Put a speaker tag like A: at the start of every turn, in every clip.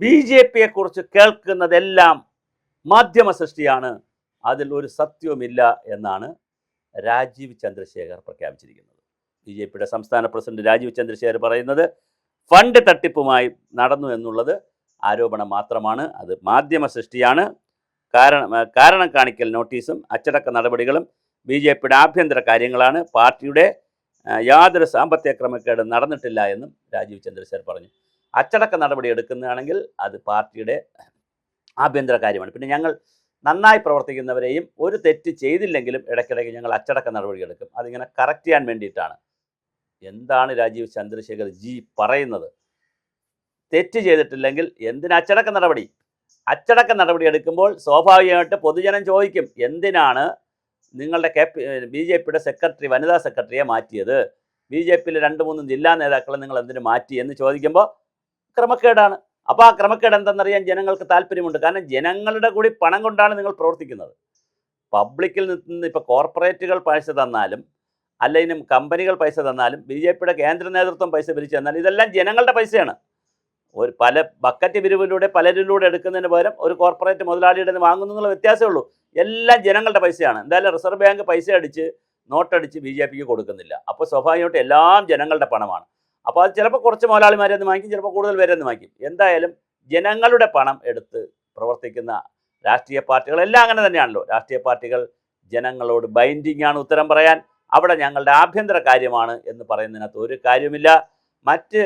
A: B J പിയെക്കുറിച്ച് കേൾക്കുന്നതെല്ലാം മാധ്യമ സൃഷ്ടിയാണ്, അതിൽ ഒരു സത്യവുമില്ല എന്നാണ് രാജീവ് ചന്ദ്രശേഖർ പ്രഖ്യാപിച്ചിരിക്കുന്നത്. ബി ജെ പിയുടെ സംസ്ഥാന പ്രസിഡന്റ് രാജീവ് ചന്ദ്രശേഖർ പറയുന്നത് ഫണ്ട് തട്ടിപ്പുമായി നടന്നു എന്നുള്ളത് ആരോപണം മാത്രമാണ്, അത് മാധ്യമ സൃഷ്ടിയാണ്. കാരണം കാണിക്കൽ നോട്ടീസും അച്ചടക്ക നടപടികളും ബി ജെ പിയുടെ ആഭ്യന്തര കാര്യങ്ങളാണ്, പാർട്ടിയുടെ യാതൊരു സാമ്പത്തിക ക്രമക്കേടും നടന്നിട്ടില്ല എന്നും രാജീവ് ചന്ദ്രശേഖർ പറഞ്ഞു. അച്ചടക്ക നടപടി എടുക്കുന്നതാണെങ്കിൽ അത് പാർട്ടിയുടെ ആഭ്യന്തര കാര്യമാണ്. പിന്നെ ഞങ്ങൾ നന്നായി പ്രവർത്തിക്കുന്നവരെയും ഒരു തെറ്റ് ചെയ്തില്ലെങ്കിലും ഇടയ്ക്കിടയ്ക്ക് ഞങ്ങൾ അച്ചടക്ക നടപടി എടുക്കും, അതിങ്ങനെ കറക്റ്റ് ചെയ്യാൻ വേണ്ടിയിട്ടാണ്. എന്താണ് രാജീവ് ചന്ദ്രശേഖർ ജി പറയുന്നത്? തെറ്റ് ചെയ്തിട്ടില്ലെങ്കിൽ എന്തിന് അച്ചടക്ക നടപടി? അച്ചടക്ക നടപടി എടുക്കുമ്പോൾ സ്വാഭാവികമായിട്ട് പൊതുജനം ചോദിക്കും, എന്തിനാണ് നിങ്ങളുടെ ബി ജെ പിയുടെ സെക്രട്ടറി, വനിതാ സെക്രട്ടറിയെ മാറ്റിയത്? ബി ജെ പിയിലെ 2-3 ജില്ലാ നേതാക്കളെ നിങ്ങൾ എന്തിനു മാറ്റി എന്ന് ചോദിക്കുമ്പോൾ ക്രമക്കേടാണ്. അപ്പോൾ ആ ക്രമക്കേട് എന്തെന്നറിയാൻ ജനങ്ങൾക്ക് താല്പര്യമുണ്ട്. കാരണം ജനങ്ങളുടെ കൂടി പണം കൊണ്ടാണ് നിങ്ങൾ പ്രവർത്തിക്കുന്നത്. പബ്ലിക്കിൽ നിന്ന് ഇപ്പോൾ കോർപ്പറേറ്റുകൾ പൈസ തന്നാലും അല്ലെങ്കിൽ കമ്പനികൾ പൈസ തന്നാലും ബി ജെ പിയുടെ കേന്ദ്ര നേതൃത്വം പൈസ പിരിച്ചു തന്നാലും ഇതെല്ലാം ജനങ്ങളുടെ പൈസയാണ്. ഒരു പല ബക്കറ്റ് പിരിവിലൂടെ പലരിലൂടെ എടുക്കുന്നതിന് പകരം ഒരു കോർപ്പറേറ്റ് മുതലാളിയുടെ നിന്ന് വാങ്ങുന്നു എന്നുള്ള വ്യത്യാസമേ ഉള്ളൂ. എല്ലാം ജനങ്ങളുടെ പൈസയാണ്. എന്തായാലും റിസർവ് ബാങ്ക് പൈസ അടിച്ച് നോട്ടടിച്ച് ബി ജെ പിക്ക് കൊടുക്കുന്നില്ല. അപ്പോൾ സ്വാഭാവികമായിട്ട് എല്ലാം ജനങ്ങളുടെ പണമാണ്. അപ്പോൾ അത് ചിലപ്പോൾ കുറച്ച് മുതലാളിമാരെ ഒന്ന് വാങ്ങിക്കും, ചിലപ്പോൾ കൂടുതൽ പേരെ ഒന്ന് വാങ്ങിക്കും. എന്തായാലും ജനങ്ങളുടെ പണം എടുത്ത് പ്രവർത്തിക്കുന്ന രാഷ്ട്രീയ പാർട്ടികളെല്ലാം അങ്ങനെ തന്നെയാണല്ലോ. രാഷ്ട്രീയ പാർട്ടികൾ ജനങ്ങളോട് ബൈൻഡിങ് ആണ് ഉത്തരം പറയാൻ. അവിടെ ഞങ്ങളുടെ ആഭ്യന്തര കാര്യമാണ് എന്ന് പറയുന്നതിനകത്ത് ഒരു കാര്യമില്ല. മറ്റ്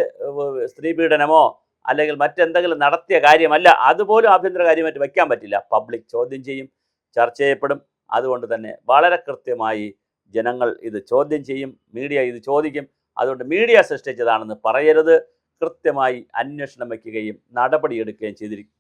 A: സ്ത്രീ പീഡനമോ അല്ലെങ്കിൽ മറ്റെന്തെങ്കിലും നടത്തിയ കാര്യമല്ല, അതുപോലും ആഭ്യന്തര കാര്യമായിട്ട് വയ്ക്കാൻ പറ്റില്ല. പബ്ലിക് ചോദ്യം ചെയ്യും, ചർച്ച ചെയ്യപ്പെടും. അതുകൊണ്ട് തന്നെ വളരെ കൃത്യമായി ജനങ്ങൾ ഇത് ചോദ്യം ചെയ്യും, മീഡിയ ഇത് ചോദിക്കും. അതുകൊണ്ട് മീഡിയ സൃഷ്ടിച്ചതാണെന്ന് പറയരുത്. കൃത്യമായി അന്വേഷണം വയ്ക്കുകയും നടപടിയെടുക്കുകയും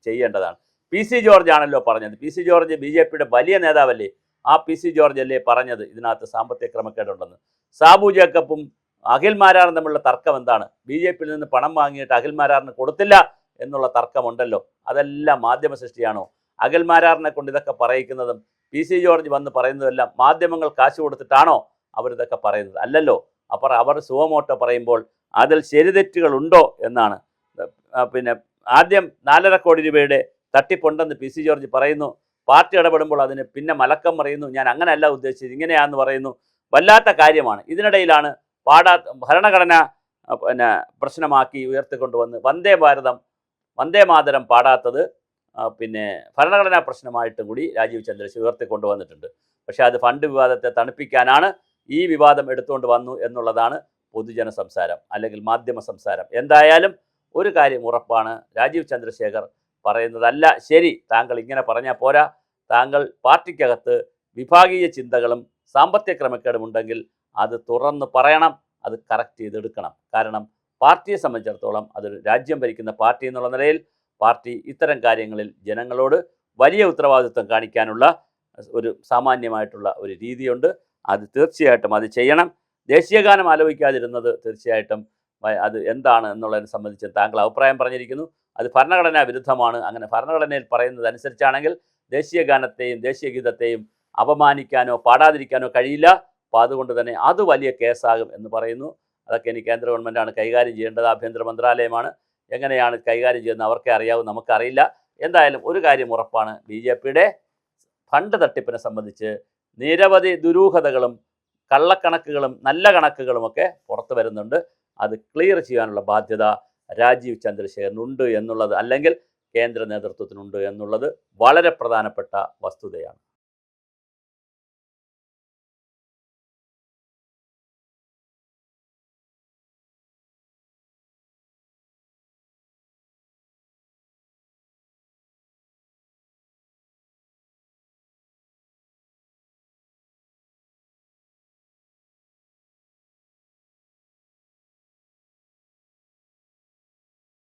A: ചെയ്യേണ്ടതാണ്. പി സി ജോർജ് ആണല്ലോ പറഞ്ഞത്. P C George B J പിയുടെ വലിയ നേതാവല്ലേ? ആ പി സി ജോർജ് അല്ലേ പറഞ്ഞത് ഇതിനകത്ത് സാമ്പത്തിക ക്രമക്കേടുണ്ടെന്ന്? സാബു ജേക്കബും അഖിൽ മാരാറും തമ്മിലുള്ള തർക്കം എന്താണ്? ബി ജെ പിയിൽ നിന്ന് പണം വാങ്ങിയിട്ട് അഖിൽ മാരാറിന് കൊടുത്തില്ല എന്നുള്ള തർക്കമുണ്ടല്ലോ. അതെല്ലാം മാധ്യമ സൃഷ്ടിയാണോ? അഖിൽ മാരാറിനെ കൊണ്ട് ഇതൊക്കെ പറയിക്കുന്നതും പി സി ജോർജ് വന്ന് പറയുന്നതെല്ലാം മാധ്യമങ്ങൾ കാശ് കൊടുത്തിട്ടാണോ അവരിതൊക്കെ പറയുന്നത്? അല്ലല്ലോ. അപ്പോൾ അവർ സുവമോട്ടോ പറയുമ്പോൾ അതിൽ ശരിതെറ്റുകളുണ്ടോ എന്നാണ്. പിന്നെ ആദ്യം 4.5 കോടി രൂപയുടെ തട്ടിപ്പുണ്ടെന്ന് പി സി ജോർജ് പറയുന്നു. പാർട്ടി ഇടപെടുമ്പോൾ അതിന് പിന്നെ മലക്കം പറയുന്നു, ഞാൻ അങ്ങനെയല്ല ഉദ്ദേശിച്ചത്, ഇങ്ങനെയാണെന്ന് പറയുന്നു. വല്ലാത്ത കാര്യമാണ്. ഇതിനിടയിലാണ് ഭരണഘടന പ്രശ്നമാക്കി ഉയർത്തിക്കൊണ്ടുവന്ന് വന്ദേ മാതരം പാടാത്തത് പിന്നെ ഭരണഘടനാ പ്രശ്നമായിട്ടും കൂടി രാജീവ് ചന്ദ്രശേഖർ ഉയർത്തിക്കൊണ്ടുവന്നിട്ടുണ്ട്. പക്ഷേ അത് ഫണ്ട് വിവാദത്തെ തണുപ്പിക്കാനാണ് ഈ വിവാദം എടുത്തുകൊണ്ട് വന്നു എന്നുള്ളതാണ് പൊതുജന സംസാരം അല്ലെങ്കിൽ മാധ്യമ സംസാരം. എന്തായാലും ഒരു കാര്യം ഉറപ്പാണ്, രാജീവ് ചന്ദ്രശേഖർ പറയുന്നതല്ല ശരി. താങ്കൾ ഇങ്ങനെ പറഞ്ഞാൽ പോരാ. താങ്കൾ പാർട്ടിക്കകത്ത് വിഭാഗീയ ചിന്തകളും സാമ്പത്തിക ക്രമക്കേടുമുണ്ടെങ്കിൽ അത് തുറന്ന് പറയണം, അത് കറക്റ്റ് ചെയ്തെടുക്കണം. കാരണം പാർട്ടിയെ സംബന്ധിച്ചിടത്തോളം അതൊരു രാജ്യം ഭരിക്കുന്ന പാർട്ടി എന്നുള്ള നിലയിൽ പാർട്ടി ഇത്തരം കാര്യങ്ങളിൽ ജനങ്ങളോട് വലിയ ഉത്തരവാദിത്വം കാണിക്കാനുള്ള ഒരു സാമാന്യമായിട്ടുള്ള ഒരു രീതിയുണ്ട്. അത് തീർച്ചയായിട്ടും അത് ചെയ്യണം. ദേശീയഗാനം ആലോചിക്കാതിരുന്നത് തീർച്ചയായിട്ടും അത് എന്താണ് എന്നുള്ളതിനെ സംബന്ധിച്ച് താങ്കൾ അഭിപ്രായം പറഞ്ഞിരിക്കുന്നു. അത് ഭരണഘടനാ വിരുദ്ധമാണ്. അങ്ങനെ ഭരണഘടനയിൽ പറയുന്നതനുസരിച്ചാണെങ്കിൽ ദേശീയഗാനത്തെയും ദേശീയഗീതത്തെയും അപമാനിക്കാനോ പാടാതിരിക്കാനോ കഴിയില്ല. അപ്പോൾ അതുകൊണ്ട് തന്നെ അത് വലിയ കേസാകും എന്ന് പറയുന്നു. അതൊക്കെ ഇനി കേന്ദ്ര ഗവൺമെൻറ്റാണ് കൈകാര്യം ചെയ്യേണ്ടത്, ആഭ്യന്തര മന്ത്രാലയമാണ്. എങ്ങനെയാണ് കൈകാര്യം ചെയ്യുന്നത് അവർക്കേ അറിയാവൂ, നമുക്കറിയില്ല. എന്തായാലും ഒരു കാര്യം ഉറപ്പാണ്, ബി ജെ പിയുടെ ഫണ്ട് തട്ടിപ്പിനെ സംബന്ധിച്ച് നിരവധി ദുരൂഹതകളും കള്ളക്കണക്കുകളും നല്ല കണക്കുകളുമൊക്കെ പുറത്തു വരുന്നുണ്ട്. അത് ക്ലിയർ ചെയ്യാനുള്ള ബാധ്യത രാജീവ് ചന്ദ്രശേഖറിനുണ്ട് എന്നുള്ളത്, അല്ലെങ്കിൽ കേന്ദ്ര നേതൃത്വത്തിനുണ്ട് എന്നുള്ളത് വളരെ പ്രധാനപ്പെട്ട വസ്തുതയാണ്.